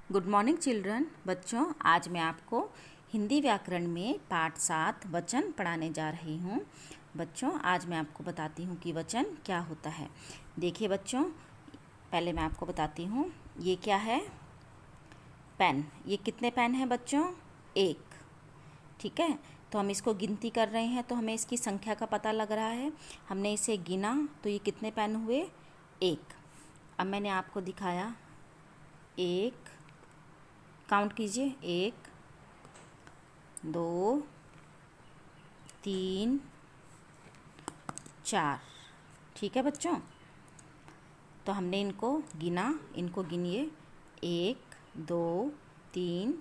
Good morning children. बच्चों, आज मैं आपको हिंदी व्याकरण में पाठ 7 वचन पढ़ाने जा रही हूँ। बच्चों, आज मैं आपको बताती हूँ कि वचन क्या होता है। देखिए बच्चों, पहले मैं आपको बताती हूँ ये क्या है। पेन। ये कितने पेन हैं बच्चों? एक। ठीक है, तो हम इसको गिनती कर रहे हैं तो हमें इसकी संख्या का पता लग रहा है। हमने इसे गिना तो ये कितने पेन हुए? एक। अब मैंने आपको दिखाया, एक, काउंट कीजिए, 1 2 3 4। ठीक है बच्चों, तो हमने इनको गिना, इनको गिनिए, 1 2 3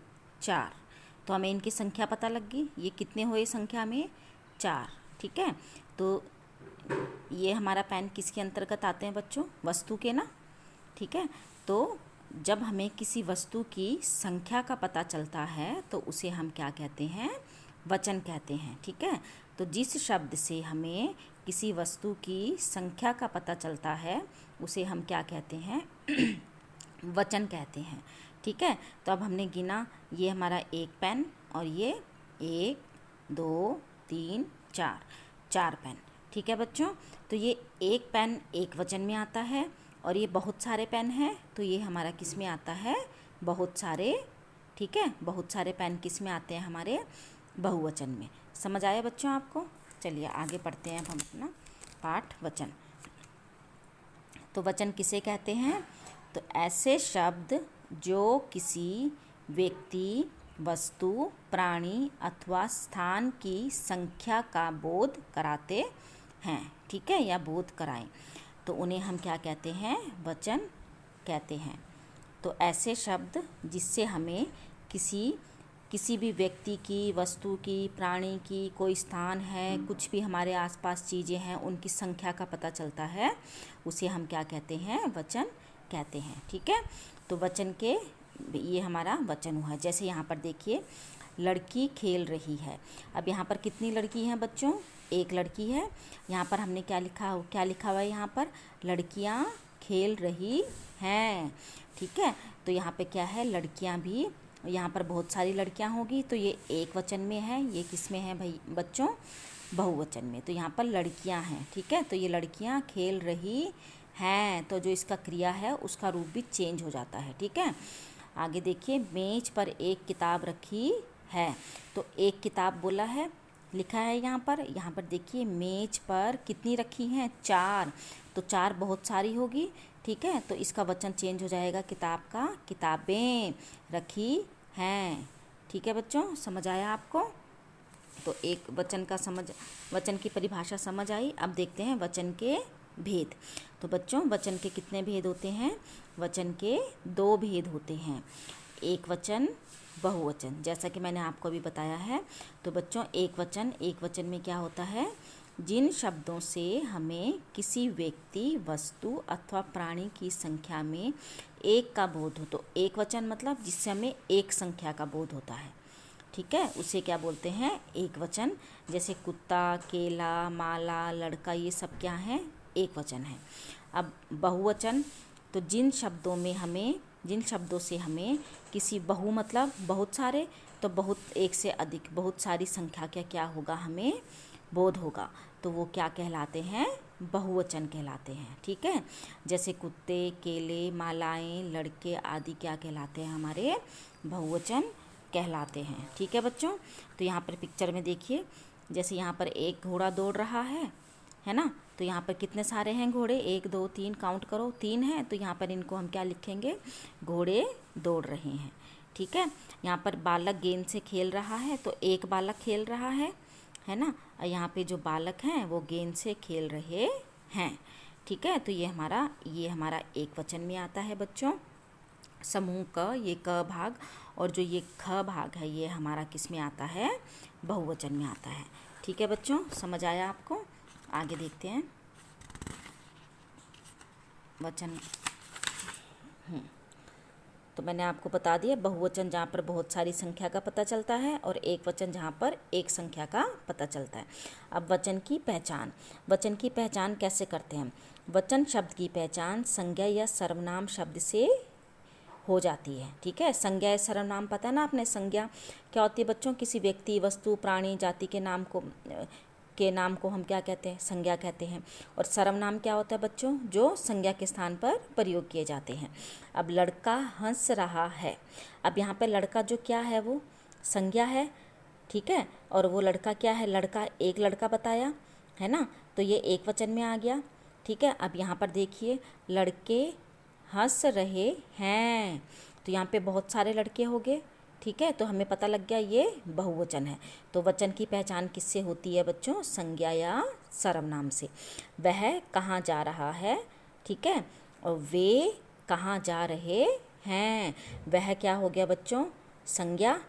4। तो हमें इनकी संख्या पता लग गई। ये कितने हुए संख्या में? 4। ठीक है, तो ये हमारा पेन किसके अंतर्गत आते हैं बच्चों? वस्तु के ना। ठीक है, तो जब हमें किसी वस्तु की संख्या का पता चलता है तो उसे हम क्या कहते हैं? वचन कहते हैं। ठीक है, तो जिस शब्द से हमें किसी वस्तु की संख्या का पता चलता है उसे हम क्या कहते हैं? वचन कहते हैं। ठीक है, तो अब हमने गिना, ये हमारा एक पेन और ये 1 2 3 4, 4 पेन। ठीक है बच्चों, तो ये एक पेन एक वचन में आता है और ये बहुत सारे पेन हैं तो ये हमारा किस में आता है? बहुत सारे। ठीक है, बहुत सारे पेन किस में आते हैं? हमारे बहुवचन में। समझ आया बच्चों आपको? चलिए आगे पढ़ते हैं अब हम अपना पाठ वचन। तो वचन किसे कहते हैं? तो ऐसे शब्द जो किसी व्यक्ति, वस्तु, प्राणी अथवा स्थान की संख्या का बोध कराते हैं। ठीक है, या बोध कराएं तो उन्हें हम क्या कहते हैं? वचन कहते हैं। तो ऐसे शब्द जिससे हमें किसी भी व्यक्ति की, वस्तु की, प्राणी की, कोई स्थान है, कुछ भी हमारे आसपास चीज़ें हैं, उनकी संख्या का पता चलता है, उसे हम क्या कहते हैं? वचन कहते हैं। ठीक है, तो वचन के ये हमारा वचन हुआ। जैसे यहाँ पर देखिए, लड़की खेल रही है। अब यहाँ पर कितनी लड़की हैं बच्चों? एक लड़की है। यहाँ पर हमने क्या लिखा हुआ है? यहाँ पर लड़कियाँ खेल रही हैं। ठीक है, तो यहाँ पे क्या है? लड़कियाँ भी, यहाँ पर बहुत सारी लड़कियाँ होगी तो ये एक वचन में है। ये किस में है भाई बच्चों? बहुवचन में। तो यहाँ पर लड़कियाँ हैं। ठीक है, तो ये लड़कियाँ खेल रही हैं, तो जो इसका क्रिया है उसका रूप भी चेंज हो जाता है। ठीक है, आगे देखिए, मेज पर एक किताब रखी है। तो एक किताब बोला है, लिखा है यहाँ पर देखिए, मेज पर कितनी रखी हैं? 4। तो 4 बहुत सारी होगी। ठीक है, तो इसका वचन चेंज हो जाएगा किताब का, किताबें रखी हैं। ठीक है बच्चों, समझ आया आपको? तो एक वचन की परिभाषा समझ आई। अब देखते हैं वचन के भेद। तो बच्चों, वचन के कितने भेद होते हैं? वचन के 2 भेद होते हैं, एक वचन, बहुवचन, जैसा कि मैंने आपको अभी बताया है। तो बच्चों, एक वचन में क्या होता है? जिन शब्दों से हमें किसी व्यक्ति, वस्तु अथवा प्राणी की संख्या में एक का बोध हो, तो एक वचन मतलब जिससे हमें एक संख्या का बोध होता है। ठीक है, उसे क्या बोलते हैं? एक वचन। जैसे कुत्ता, केला, माला, लड़का, ये सब क्या हैं? एक वचन है। अब बहुवचन, तो जिन शब्दों से हमें किसी मतलब बहुत सारे, तो बहुत, एक से अधिक, बहुत सारी संख्या का क्या होगा? हमें बोध होगा, तो वो क्या कहलाते हैं? बहुवचन कहलाते हैं। ठीक है, जैसे कुत्ते, केले, मालाएं, लड़के आदि क्या कहलाते हैं? हमारे बहुवचन कहलाते हैं। ठीक है बच्चों, तो यहाँ पर पिक्चर में देखिए, जैसे यहाँ पर एक घोड़ा दौड़ रहा है ना, तो यहाँ पर कितने सारे हैं घोड़े? 1 2 3, काउंट करो, 3 हैं। तो यहाँ पर इनको हम क्या लिखेंगे? घोड़े दौड़ रहे हैं। ठीक है, यहाँ पर बालक गेंद से खेल रहा है, तो एक बालक खेल रहा है ना, और यहाँ पे जो बालक हैं वो गेंद से खेल रहे हैं। ठीक है, तो ये हमारा एक वचन में आता है बच्चों। समूह क, ये क भाग, और जो ये ख भाग है ये हमारा किस में आता है? बहुवचन में आता है। ठीक है बच्चों, समझ आया आपको? आगे देखते हैं वचन। तो मैंने आपको बता दिया, बहुवचन जहाँ पर बहुत सारी संख्या का पता चलता है और एक वचन जहाँ पर एक संख्या का पता चलता है। अब वचन की पहचान कैसे करते हैं? वचन शब्द की पहचान संज्ञा या सर्वनाम शब्द से हो जाती है। ठीक है, संज्ञा या सर्वनाम पता है ना आपने, संज्ञा क्या होती है बच्चों, किसी व्यक्ति, वस्तु, प्राणी, जाति के नाम को हम क्या कहते हैं, संज्ञा कहते हैं। और सर्वनाम क्या होता है बच्चों, जो संज्ञा के स्थान पर प्रयोग किए जाते हैं। अब लड़का हंस रहा है, अब यहाँ पर लड़का जो क्या है वो संज्ञा है। ठीक है, और वो लड़का क्या है, लड़का एक लड़का बताया है ना, तो ये एक वचन में आ गया। ठीक है, अब यहाँ पर देखिए लड़के हंस रहे हैं, तो यहाँ पे बहुत सारे लड़के हो गए। ठीक है, तो हमें पता लग गया ये बहुवचन है। तो वचन की पहचान किससे होती है बच्चों, संज्ञा या सर्वनाम से। वह कहाँ जा रहा है, ठीक है, और वे कहाँ जा रहे हैं, वह क्या हो गया बच्चों, संज्ञा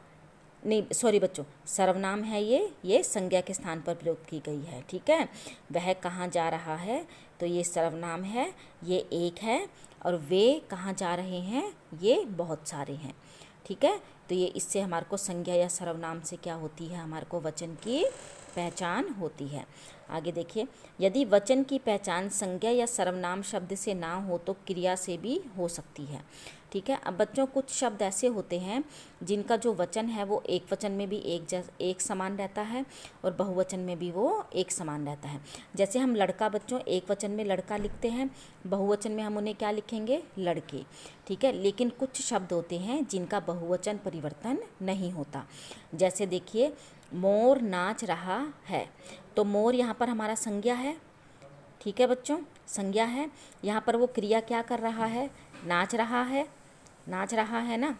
नहीं सॉरी बच्चों, सर्वनाम है ये संज्ञा के स्थान पर प्रयोग की गई है। ठीक है, वह कहाँ जा रहा है, तो ये सर्वनाम है, ये एक है, और वे कहाँ जा रहे हैं, ये बहुत सारे हैं। ठीक है, तो ये इससे हमारे को संज्ञा या सर्वनाम से क्या होती है, हमारे को वचन की पहचान होती है। आगे देखिए, यदि वचन की पहचान संज्ञा या सर्वनाम शब्द से ना हो तो क्रिया से भी हो सकती है। ठीक है, अब बच्चों कुछ शब्द ऐसे होते हैं जिनका जो वचन है वो एक वचन में भी एक समान रहता है और बहुवचन में भी वो एक समान रहता है। जैसे हम लड़का बच्चों एक वचन में लड़का लिखते हैं, बहुवचन में हम उन्हें क्या लिखेंगे, लड़के। ठीक है, लेकिन कुछ शब्द होते हैं जिनका बहुवचन परिवर्तन नहीं होता। जैसे देखिए मोर नाच रहा है, तो मोर यहाँ पर हमारा संज्ञा है। ठीक है बच्चों, संज्ञा है, यहाँ पर वो क्रिया क्या कर रहा है, नाच रहा है ना,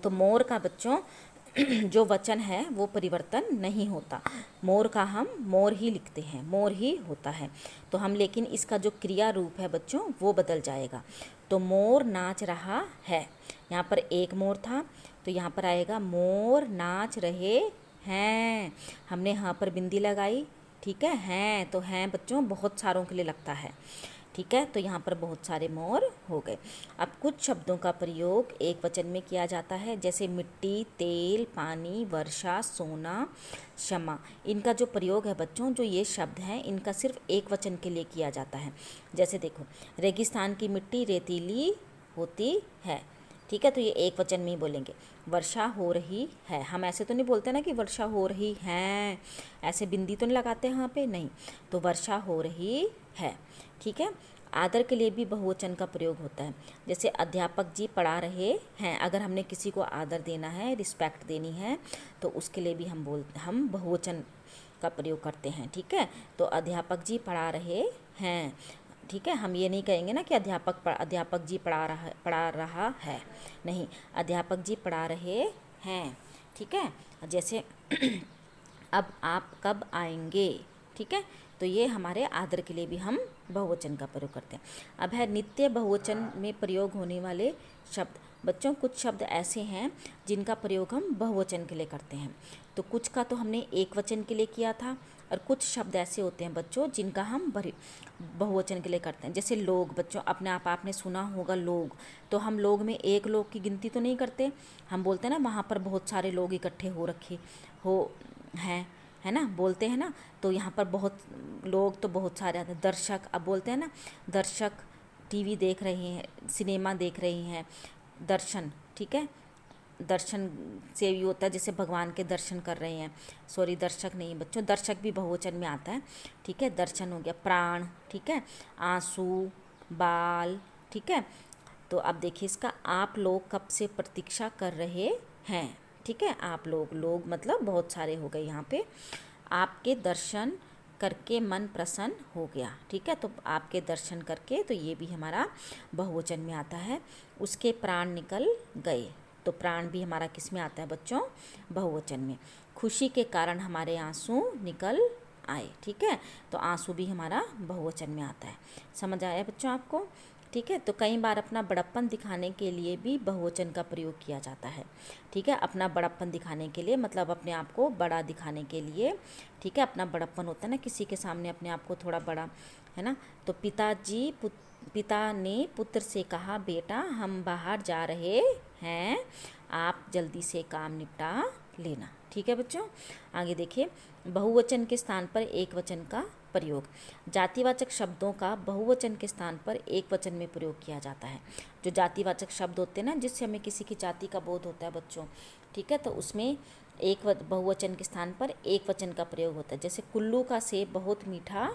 तो मोर का बच्चों जो वचन है वो परिवर्तन नहीं होता। मोर का हम मोर ही लिखते हैं, मोर ही होता है, तो हम लेकिन इसका जो क्रिया रूप है बच्चों वो बदल जाएगा। तो मोर नाच रहा है, यहाँ पर एक मोर था तो यहाँ पर आएगा मोर नाच रहे हैं, हमने यहाँ पर बिंदी लगाई। ठीक है, हैं तो हैं बच्चों बहुत सारों के लिए लगता है। ठीक है, तो यहाँ पर बहुत सारे मोर हो गए। अब कुछ शब्दों का प्रयोग एक वचन में किया जाता है, जैसे मिट्टी, तेल, पानी, वर्षा, सोना, क्षमा। इनका जो प्रयोग है बच्चों, जो ये शब्द हैं इनका सिर्फ एक वचन के लिए किया जाता है। जैसे देखो, रेगिस्तान की मिट्टी रेतीली होती है। ठीक है, तो ये एक वचन में ही बोलेंगे। वर्षा हो रही है, हम ऐसे तो नहीं बोलते ना कि वर्षा हो रही है, ऐसे बिंदी तो नहीं लगाते यहाँ पे, नहीं, तो वर्षा हो रही है। ठीक है, आदर के लिए भी बहुवचन का प्रयोग होता है। जैसे अध्यापक जी पढ़ा रहे हैं, अगर हमने किसी को आदर देना है, रिस्पेक्ट देनी है, तो उसके लिए भी हम बहुवचन का प्रयोग करते हैं। ठीक है, तो अध्यापक जी पढ़ा रहे हैं। ठीक है, हम ये नहीं कहेंगे ना कि अध्यापक जी पढ़ा रहा है, नहीं, अध्यापक जी पढ़ा रहे हैं। ठीक है, जैसे अब आप कब आएंगे। ठीक है, तो ये हमारे आदर के लिए भी हम बहुवचन का प्रयोग करते हैं। अब है नित्य बहुवचन में प्रयोग होने वाले शब्द। बच्चों कुछ शब्द ऐसे हैं जिनका प्रयोग हम बहुवचन के लिए करते हैं, तो कुछ का तो हमने एक वचन के लिए किया था, और कुछ शब्द ऐसे होते हैं बच्चों जिनका हम बहुवचन के लिए करते हैं। जैसे लोग बच्चों, अपने आप आपने सुना होगा लोग, तो हम लोग में एक लोग की गिनती तो नहीं करते, हम बोलते हैं ना वहाँ पर बहुत सारे लोग इकट्ठे हो रखे हो हैं, है ना, बोलते हैं ना, तो यहाँ पर बहुत लोग तो बहुत सारे आते हैं। दर्शक, अब बोलते हैं ना दर्शक टीवी देख रहे हैं, सिनेमा देख रही हैं, दर्शन। ठीक है, दर्शन से भी होता है जैसे भगवान के दर्शन कर रहे हैं, सॉरी दर्शक नहीं बच्चों, दर्शक भी बहुवचन में आता है। ठीक है, दर्शन हो गया। प्राण, ठीक है, आंसू, बाल। ठीक है, तो अब देखिए इसका, आप लोग कब से प्रतीक्षा कर रहे हैं। ठीक है, आप लोग मतलब बहुत सारे हो गए यहाँ पे। आपके दर्शन करके मन प्रसन्न हो गया। ठीक है, तो आपके दर्शन करके, तो ये भी हमारा बहुवचन में आता है। उसके प्राण निकल गए, तो प्राण भी हमारा किस में आता है बच्चों, बहुवचन में। खुशी के कारण हमारे आंसू निकल आए। ठीक है, तो आंसू भी हमारा बहुवचन में आता है। समझ आया बच्चों आपको। ठीक है, तो कई बार अपना बड़प्पन दिखाने के लिए भी बहुवचन का प्रयोग किया जाता है। ठीक है, अपना बड़प्पन दिखाने के लिए मतलब अपने आप को बड़ा दिखाने के लिए। ठीक है, अपना बड़प्पन होता है ना, किसी के सामने अपने आप को थोड़ा बड़ा, है ना। तो पिता ने पुत्र से कहा, बेटा हम बाहर जा रहे हैं, आप जल्दी से काम निपटा लेना। ठीक है बच्चों, आगे देखिए, बहुवचन के स्थान पर एक वचन का प्रयोग। जातिवाचक शब्दों का बहुवचन के स्थान पर एक वचन में प्रयोग किया जाता है। जो जातिवाचक शब्द होते हैं ना, जिससे हमें किसी की जाति का बोध होता है बच्चों, ठीक है, तो उसमें बहुवचन के स्थान पर एक वचन का प्रयोग होता है। जैसे कुल्लू का सेब बहुत मीठा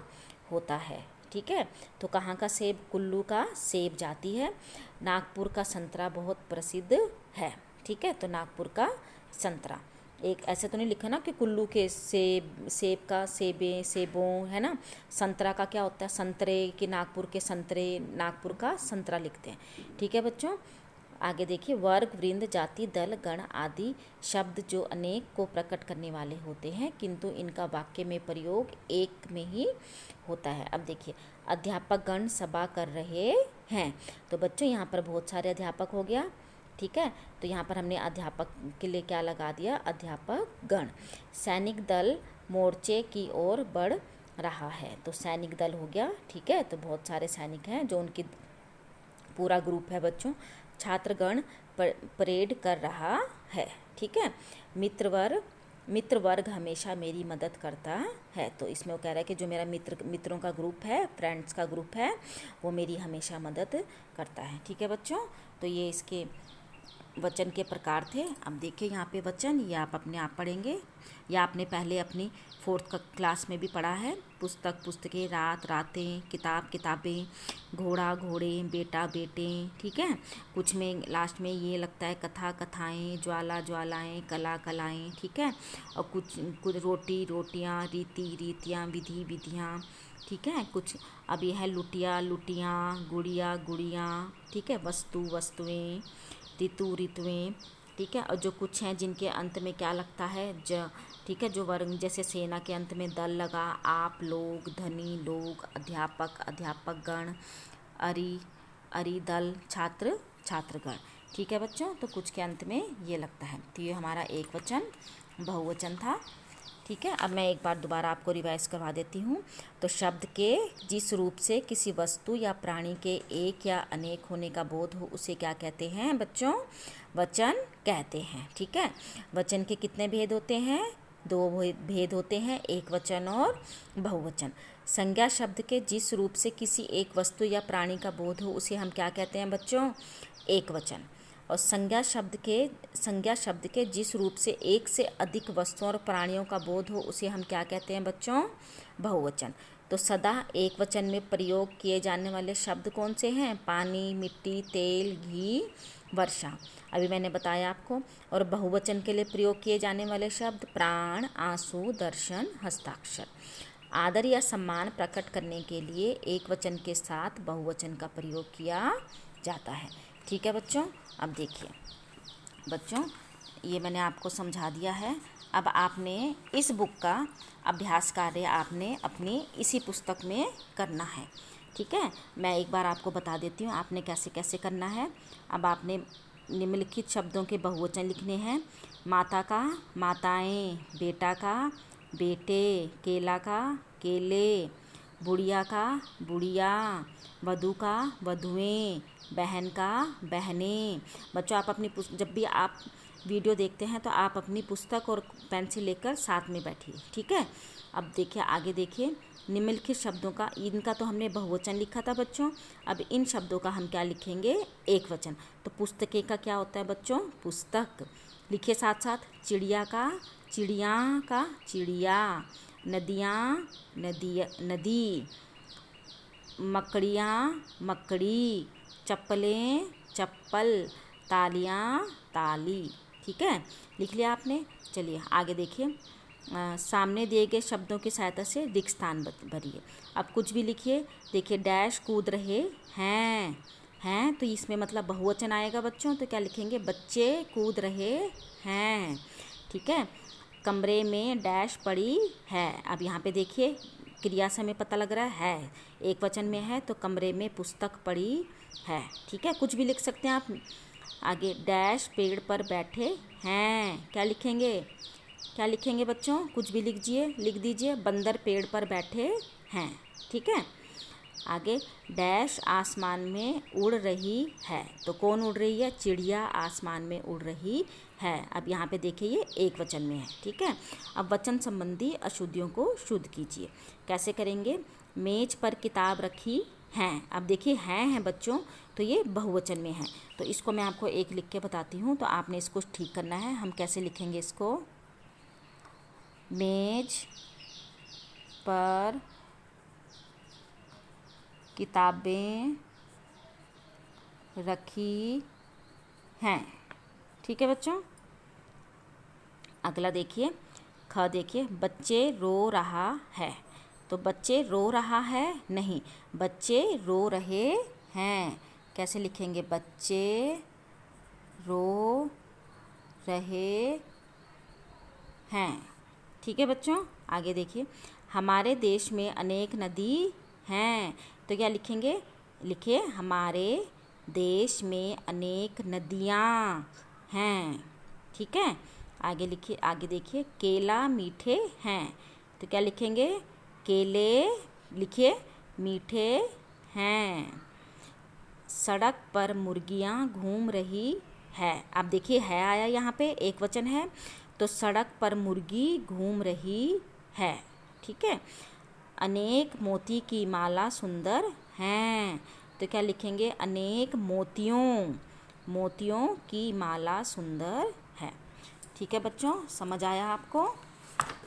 होता है, ठीक है, तो कहाँ का सेब? कुल्लू का सेब जाति है। नागपुर का संतरा बहुत प्रसिद्ध है, ठीक है, तो नागपुर का संतरा। एक ऐसे तो नहीं लिखा ना कि कुल्लू के सेब का सेबे सेबों, है ना। संतरा का क्या होता है? संतरे, कि नागपुर के संतरे, नागपुर का संतरा लिखते हैं, ठीक है बच्चों। आगे देखिए, वर्ग, वृंद, जाति, दल, गण आदि शब्द जो अनेक को प्रकट करने वाले होते हैं, किंतु इनका वाक्य में प्रयोग एक में ही होता है। अब देखिए, अध्यापक गण सभा कर रहे हैं, तो बच्चों यहाँ पर बहुत सारे अध्यापक हो गया, ठीक है, तो यहाँ पर हमने अध्यापक के लिए क्या लगा दिया? अध्यापक गण। सैनिक दल मोर्चे की ओर बढ़ रहा है, तो सैनिक दल हो गया, ठीक है, तो बहुत सारे सैनिक हैं जो उनकी पूरा ग्रुप है बच्चों। छात्रगण परेड कर रहा है, ठीक है। मित्र वर्ग हमेशा मेरी मदद करता है, तो इसमें वो कह रहा है कि जो मेरा मित्रों का ग्रुप है, फ्रेंड्स का ग्रुप है, वो मेरी हमेशा मदद करता है, ठीक है बच्चों। तो ये इसके वचन के प्रकार थे। अब देखिए यहाँ पे वचन, ये आप अपने आप पढ़ेंगे, या आपने पहले अपनी 4th क्लास में भी पढ़ा है। पुस्तक पुस्तकें, रात रातें, किताब किताबें, घोड़ा घोड़े, बेटा बेटे, ठीक है। कुछ में लास्ट में ये लगता है कथा कथाएं, ज्वाला ज्वालाएं, कला कलाएं, ठीक है। और कुछ रोटी रोटियां, रीति रीतियां, विधि विधियां, ठीक है। कुछ अब यह है लुटिया लुटियां, गुड़िया गुड़ियां, ठीक है। वस्तु वस्तुएं, ऋतु ऋतुएं, ठीक है। और जो कुछ हैं जिनके अंत में क्या लगता है ठीक है, जो वर्ग, जैसे सेना के अंत में दल लगा, आप लोग, धनी लोग, अध्यापक अध्यापक गण, अरि दल, छात्र छात्रगण, ठीक है बच्चों। तो कुछ के अंत में ये लगता है, तो ये हमारा एक वचन बहुवचन था, ठीक है। अब मैं एक बार दोबारा आपको रिवाइज करवा देती हूँ। तो शब्द के जिस रूप से किसी वस्तु या प्राणी के एक या अनेक होने का बोध हो, उसे क्या कहते हैं बच्चों? वचन कहते हैं, ठीक है। वचन के कितने भेद होते हैं? 2 भेद होते हैं, एक वचन और बहुवचन। संज्ञा शब्द के जिस रूप से किसी एक वस्तु या प्राणी का बोध हो, उसे हम क्या कहते हैं बच्चों? एक वचन। और संज्ञा शब्द के जिस रूप से एक से अधिक वस्तुओं और प्राणियों का बोध हो, उसे हम क्या कहते हैं बच्चों? बहुवचन। तो सदा एक वचन में प्रयोग किए जाने वाले शब्द कौन से हैं? पानी, मिट्टी, तेल, घी, वर्षा, अभी मैंने बताया आपको। और बहुवचन के लिए प्रयोग किए जाने वाले शब्द प्राण, आंसू, दर्शन, हस्ताक्षर। आदर या सम्मान प्रकट करने के लिए एक वचन के साथ बहुवचन का प्रयोग किया जाता है, ठीक है बच्चों। अब देखिए बच्चों, ये मैंने आपको समझा दिया है। अब आपने इस बुक का अभ्यास कार्य आपने अपनी इसी पुस्तक में करना है, ठीक है। मैं एक बार आपको बता देती हूँ आपने कैसे कैसे करना है। अब आपने निम्नलिखित शब्दों के बहुवचन लिखने हैं। माता का माताएं, बेटा का बेटे, केला का केले, बुढ़िया का बुढ़िया, वधू का वधुएं, बहन का बहनें। बच्चों आप अपनी जब भी आप वीडियो देखते हैं तो आप अपनी पुस्तक और पेंसिल लेकर साथ में बैठिए, ठीक है। अब देखिए आगे देखिए, निम्नलिखित शब्दों का, इनका तो हमने बहुवचन लिखा था बच्चों, अब इन शब्दों का हम क्या लिखेंगे? एक वचन। तो पुस्तकें का क्या होता है बच्चों? पुस्तक। लिखिए साथ साथ, चिड़िया का चिड़िया, नदियाँ नदी, मकड़ियाँ मकड़ी, चप्पलें चप्पल, तालियाँ ताली, ठीक है। लिख लिया आपने। चलिए आगे देखिए, सामने दिए गए शब्दों की सहायता से रिक्त स्थान भरिए। अब कुछ भी लिखिए। देखिए, डैश कूद रहे हैं, तो इसमें मतलब बहुवचन आएगा बच्चों, तो क्या लिखेंगे? बच्चे कूद रहे हैं, ठीक है। कमरे में डैश पड़ी है। अब यहाँ पे देखिए क्रिया से हमें पता लग रहा है एक वचन में है, तो कमरे में पुस्तक पड़ी है, ठीक है। कुछ भी लिख सकते हैं आप। आगे, डैश पेड़ पर बैठे हैं, क्या लिखेंगे बच्चों? कुछ भी लिख दीजिए। बंदर पेड़ पर बैठे हैं, ठीक है। आगे डैश आसमान में उड़ रही है, तो कौन उड़ रही है? चिड़िया आसमान में उड़ रही है। अब यहाँ पे देखिए ये एक वचन में है, ठीक है। अब वचन संबंधी अशुद्धियों को शुद्ध कीजिए। कैसे करेंगे? मेज पर किताब रखी हैं। अब देखिए हैं बच्चों, तो ये बहुवचन में है, तो इसको मैं आपको एक लिख के बताती हूँ, तो आपने इसको ठीक करना है। हम कैसे लिखेंगे इसको? मेज पर किताबें रखी हैं, ठीक है बच्चों। अगला देखिए, ख देखिए, बच्चे रो रहा है, तो बच्चे रो रहा है नहीं, बच्चे रो रहे हैं। कैसे लिखेंगे? बच्चे रो रहे हैं, ठीक है बच्चों। आगे देखिए, हमारे देश में अनेक नदी हैं, तो क्या लिखेंगे? लिखिए हमारे देश में अनेक नदियाँ हैं, ठीक है। आगे लिखिए, आगे देखिए, केला मीठे हैं, तो क्या लिखेंगे? केले लिखिए मीठे हैं। सड़क पर मुर्गियाँ घूम रही है। अब देखिए है आया यहाँ पे, एक वचन है, तो सड़क पर मुर्गी घूम रही है, ठीक है। अनेक मोती की माला सुंदर हैं, तो क्या लिखेंगे? अनेक मोतियों की माला सुंदर है, ठीक है बच्चों। समझ आया आपको?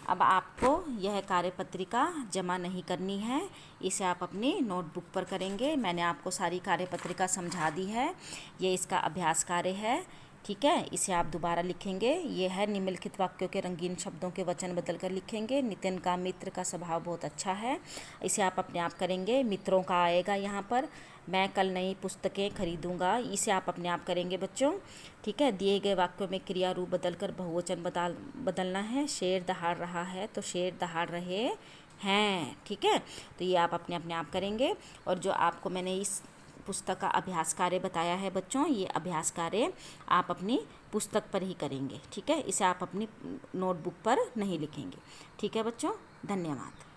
अब आपको यह कार्यपत्रिका जमा नहीं करनी है, इसे आप अपनी नोटबुक पर करेंगे। मैंने आपको सारी कार्यपत्रिका समझा दी है, ये इसका अभ्यास कार्य है, ठीक है। इसे आप दोबारा लिखेंगे। ये है निम्नलिखित वाक्यों के रंगीन शब्दों के वचन बदल कर लिखेंगे। नितिन का मित्र का स्वभाव बहुत अच्छा है, इसे आप अपने आप करेंगे। मित्रों का आएगा यहाँ पर। मैं कल नई पुस्तकें खरीदूंगा, इसे आप अपने आप करेंगे बच्चों, ठीक है। दिए गए वाक्यों में क्रिया रूप बदलकर बहुवचन बदलना है। शेर दहाड़ रहा है, तो शेर दहाड़ रहे हैं, ठीक है। तो ये आप अपने आप करेंगे। और जो आपको मैंने इस पुस्तक का अभ्यास कार्य बताया है बच्चों, ये अभ्यास कार्य आप अपनी पुस्तक पर ही करेंगे, ठीक है। इसे आप अपनी नोटबुक पर नहीं लिखेंगे, ठीक है बच्चों। धन्यवाद।